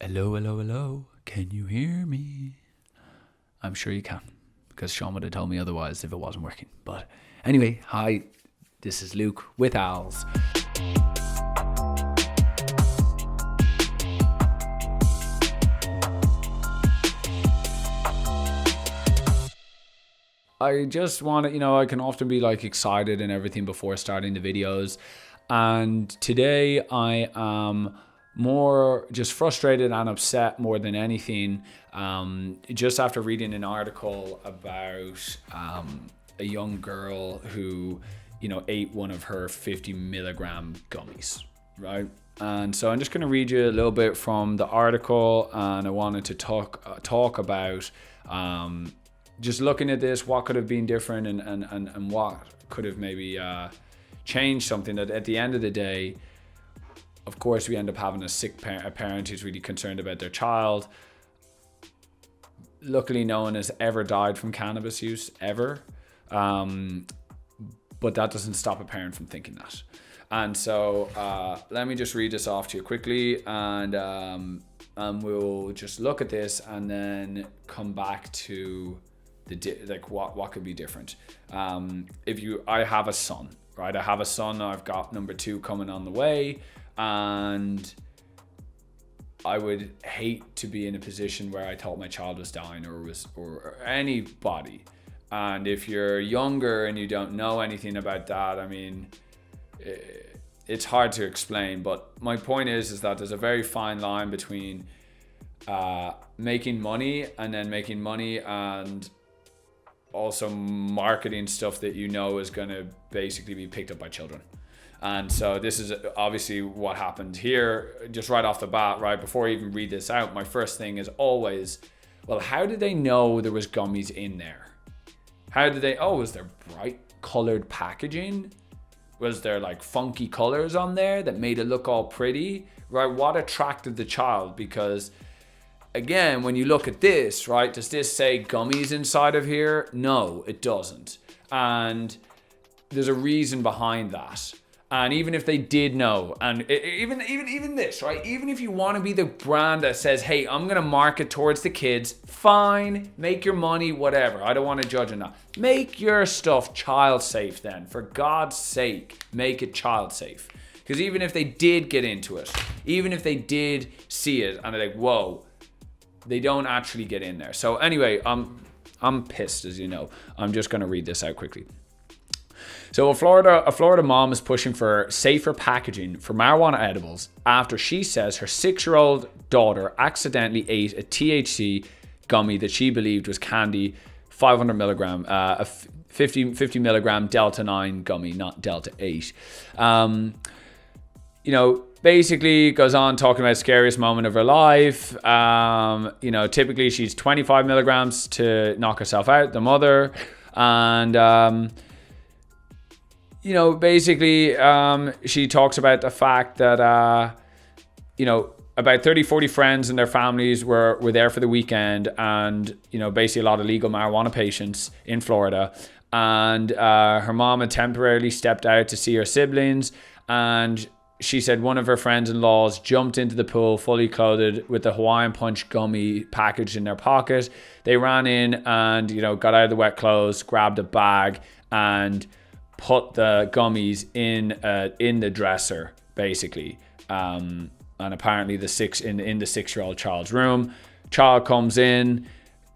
Hello, hello, hello. Can you hear me? I'm sure you can, because Sean would have told me otherwise if it wasn't working. But anyway, hi, this is Luke with Owls. I just want to, I can often be like excited and everything before starting the videos. And today I am more just frustrated and upset more than anything. Just after reading an article about a young girl who, ate one of her 50 milligram gummies, right? And so I'm just going to read you a little bit from the article, and I wanted to talk about just looking at this, what could have been different and what could have maybe changed something. That at the end of the day, of course, we end up having a parent who's really concerned about their child. Luckily, no one has ever died from cannabis use, ever. But that doesn't stop a parent from thinking that. And so let me just read this off to you quickly, and we'll just look at this and then come back to what could be different. I have a son, right? I have a son. I've got number 2 coming on the way, and I would hate to be in a position where I thought my child was dying or anybody. And if you're younger and you don't know anything about that, I mean, it's hard to explain. But my point is that there's a very fine line between making money and also marketing stuff that is going to basically be picked up by children. And so this is obviously what happened here, just right off the bat, right? Before I even read this out, my first thing is always, well, how did they know there was gummies in there? How did they, was there bright colored packaging? Was there like funky colors on there that made it look all pretty, right? What attracted the child? Because again, when you look at this, right, does this say gummies inside of here? No, it doesn't. And there's a reason behind that. And even if they did know, and even this, right? Even if you want to be the brand that says, hey, I'm going to market towards the kids, fine, make your money, whatever. I don't want to judge on that. Make your stuff child safe then. For God's sake, make it child safe. Because even if they did get into it, even if they did see it and they're like, whoa, they don't actually get in there. So anyway, I'm pissed, as you know. I'm just going to read this out quickly. So a Florida mom is pushing for safer packaging for marijuana edibles after she says her 6-year-old daughter accidentally ate a THC gummy that she believed was candy, 500 milligram, a 50 milligram Delta 9 gummy, not Delta 8. Basically goes on talking about the scariest moment of her life. Typically she's 25 milligrams to knock herself out, the mother. And, basically she talks about the fact that, about 30, 40 friends and their families were there for the weekend. And, basically a lot of legal marijuana patients in Florida. And her mom had temporarily stepped out to see her siblings, and she said one of her friends-in-laws jumped into the pool fully clothed with the Hawaiian Punch gummy packaged in their pocket. They ran in and, got out of the wet clothes, grabbed a bag and put the gummies in the dresser, basically. And apparently in the 6-year-old child's room. Child comes in.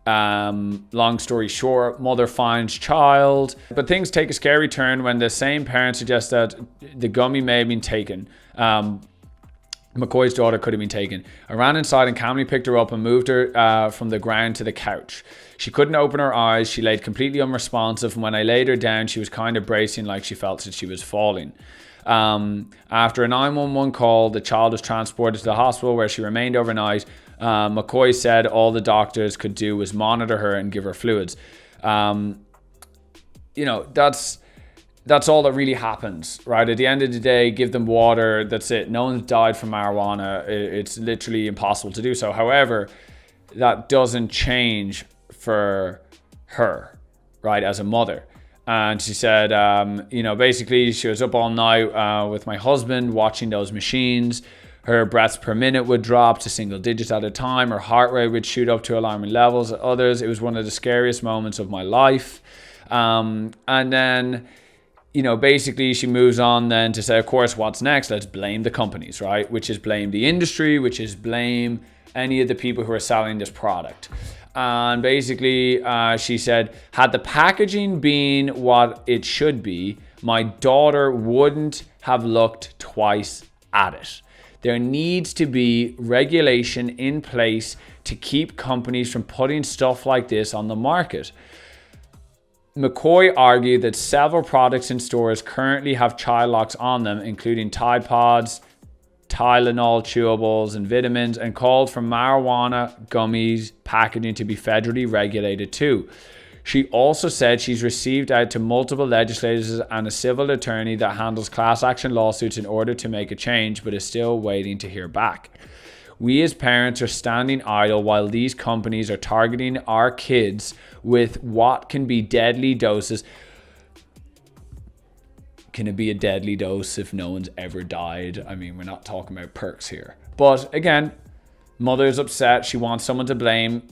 Long story short, mother finds child. But things take a scary turn when the same parent suggests that the gummy may have been taken. McCoy's daughter could have been taken. I ran inside and calmly picked her up and moved her from the ground to the couch. She couldn't open her eyes. She laid completely unresponsive. And when I laid her down, she was kind of bracing like she felt that she was falling. After a 911 call, the child was transported to the hospital where she remained overnight. McCoy said all the doctors could do was monitor her and give her fluids. That's all that really happens, right? At the end of the day, give them water. That's it. No one's died from marijuana. It's literally impossible to do so. However, that doesn't change for her, right, as a mother. And she said, basically she was up all night with my husband watching those machines. Her breaths per minute would drop to single digits at a time. Her heart rate would shoot up to alarming levels. At others, it was one of the scariest moments of my life. And then, basically she moves on then to say, of course, what's next? Let's blame the companies, right? Which is blame the industry, which is blame any of the people who are selling this product. And basically, she said, had the packaging been what it should be, my daughter wouldn't have looked twice at it. There needs to be regulation in place to keep companies from putting stuff like this on the market. McCoy argued that several products in stores currently have child locks on them, including Tide Pods, Tylenol chewables, and vitamins, and called for marijuana gummies packaging to be federally regulated too. She also said she's received out to multiple legislators and a civil attorney that handles class action lawsuits in order to make a change, but is still waiting to hear back. We as parents are standing idle while these companies are targeting our kids with what can be deadly doses. Can it be a deadly dose if no one's ever died? I mean, we're not talking about perks here. But again, mother's upset. She wants someone to blame.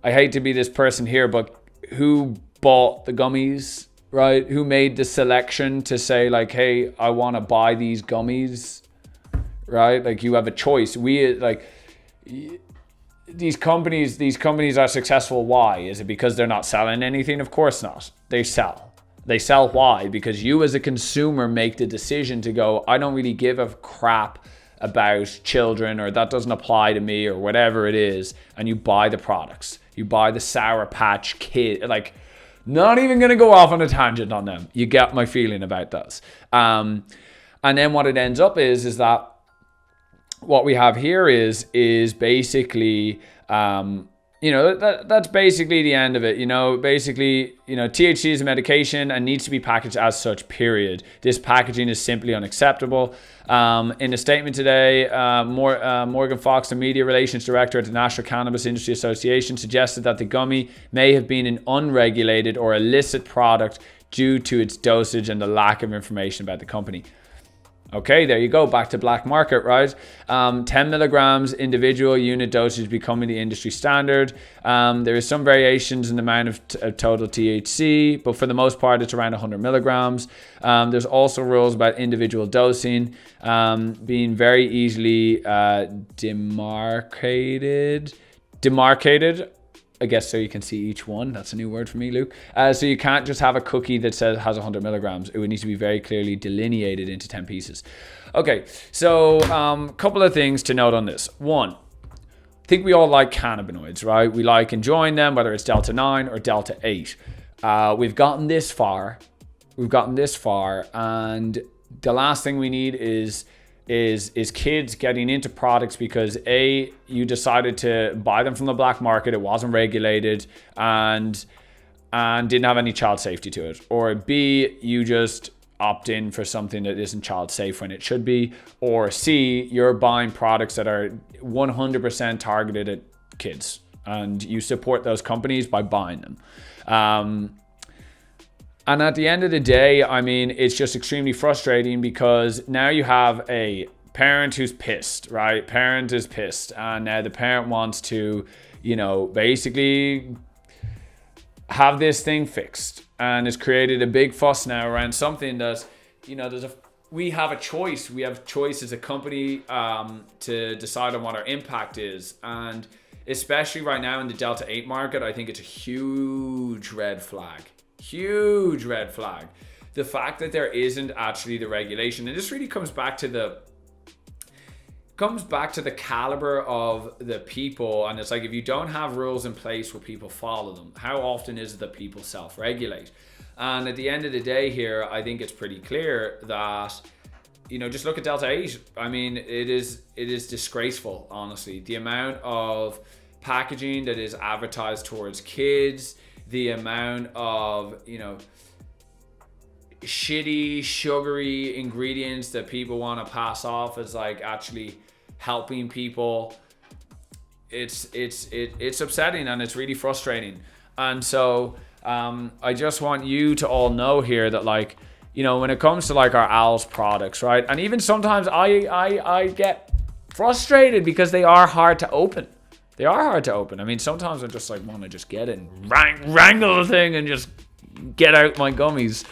I hate to be this person here, but who bought the gummies, right? Who made the selection to say like, hey, I want to buy these gummies, right? Like you have a choice. These companies are successful. Why? Is it because they're not selling anything? Of course not. They sell. They sell why? Because you as a consumer make the decision to go, I don't really give a crap about children, or that doesn't apply to me, or whatever it is, and you buy the products. You buy the Sour Patch Kid, like, not even going to go off on a tangent on them. You get my feeling about those. And then what it ends up is that what we have here is basically, that's basically the end of it. Basically, THC is a medication and needs to be packaged as such, period. This packaging is simply unacceptable. In a statement today, Morgan Fox, the media relations director at the National Cannabis Industry Association, suggested that the gummy may have been an unregulated or illicit product due to its dosage and the lack of information about the company. Okay, there you go. Back to black market, right? 10 milligrams individual unit dosage becoming the industry standard. There is some variations in the amount of total THC, but for the most part, it's around 100 milligrams. There's also rules about individual dosing being very easily demarcated. I guess so you can see each one. That's a new word for me, Luke. So you can't just have a cookie that has 100 milligrams. It would need to be very clearly delineated into 10 pieces. Okay, so a couple of things to note on this. One, I think we all like cannabinoids, right? We like enjoying them, whether it's Delta 9 or Delta 8. We've gotten this far, and the last thing we need is kids getting into products because A, you decided to buy them from the black market, it wasn't regulated, and didn't have any child safety to it. Or B, you just opt in for something that isn't child safe when it should be. Or C, you're buying products that are 100% targeted at kids, and you support those companies by buying them. And at the end of the day, I mean, it's just extremely frustrating because now you have a parent who's pissed, right? Parent is pissed. And now the parent wants to, basically have this thing fixed. And it's created a big fuss now around something that, we have a choice. We have choice as a company to decide on what our impact is. And especially right now in the Delta 8 market, I think it's a huge red flag. Huge red flag. The fact that there isn't actually the regulation, and this really comes back to the caliber of the people. And it's like, if you don't have rules in place where people follow them, how often is it that people self-regulate? And at the end of the day here, I think it's pretty clear that, just look at Delta 8. I mean, it is disgraceful, honestly. The amount of packaging that is advertised towards kids, the amount of, shitty, sugary ingredients that people want to pass off as like actually helping people. It's upsetting and it's really frustrating. And so I just want you to all know here that, when it comes to like our Owls products, right? And even sometimes I get frustrated because they are hard to open. They are hard to open. I mean, sometimes I just like want to just get it and wrangle the thing and just get out my gummies.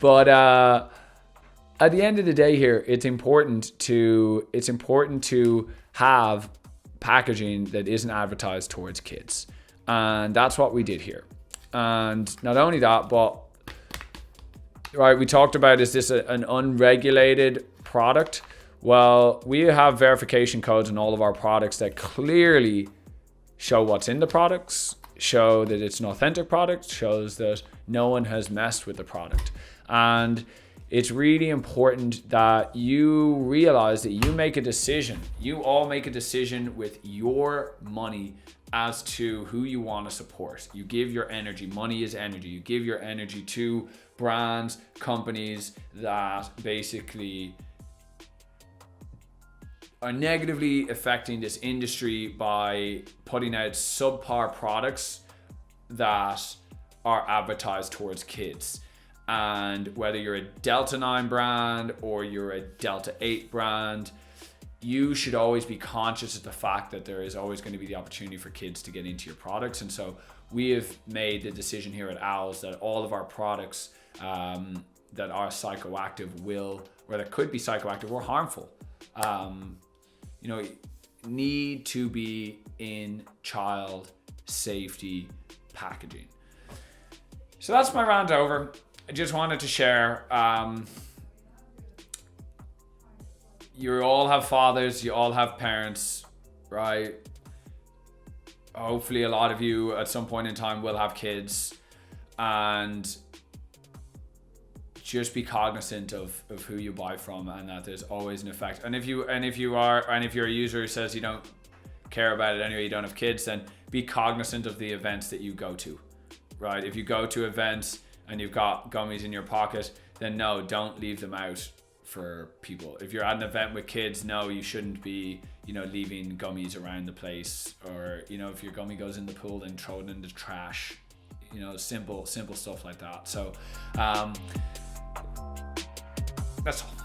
But at the end of the day here, it's important to have packaging that isn't advertised towards kids. And that's what we did here. And not only that, but right, we talked about, is this an unregulated product? Well, we have verification codes in all of our products that clearly show what's in the products, show that it's an authentic product, shows that no one has messed with the product. And it's really important that you realize that you make a decision. You all make a decision with your money as to who you want to support. You give your energy. Money is energy. You give your energy to brands, companies that basically are negatively affecting this industry by putting out subpar products that are advertised towards kids. And whether you're a Delta 9 brand or you're a Delta 8 brand, you should always be conscious of the fact that there is always going to be the opportunity for kids to get into your products. And so we have made the decision here at Owls that all of our products that are psychoactive will, or that could be psychoactive or harmful, need to be in child safety packaging. So that's my rant over. I just wanted to share, you all have fathers, you all have parents, right? Hopefully a lot of you at some point in time will have kids, and just be cognizant of who you buy from, and that there's always an effect. And if you're a user who says you don't care about it anyway, you don't have kids, then be cognizant of the events that you go to, right? If you go to events and you've got gummies in your pocket, then no, don't leave them out for people. If you're at an event with kids, no, you shouldn't be, leaving gummies around the place, or, if your gummy goes in the pool, then throw it in the trash, simple stuff like that. So, that's all.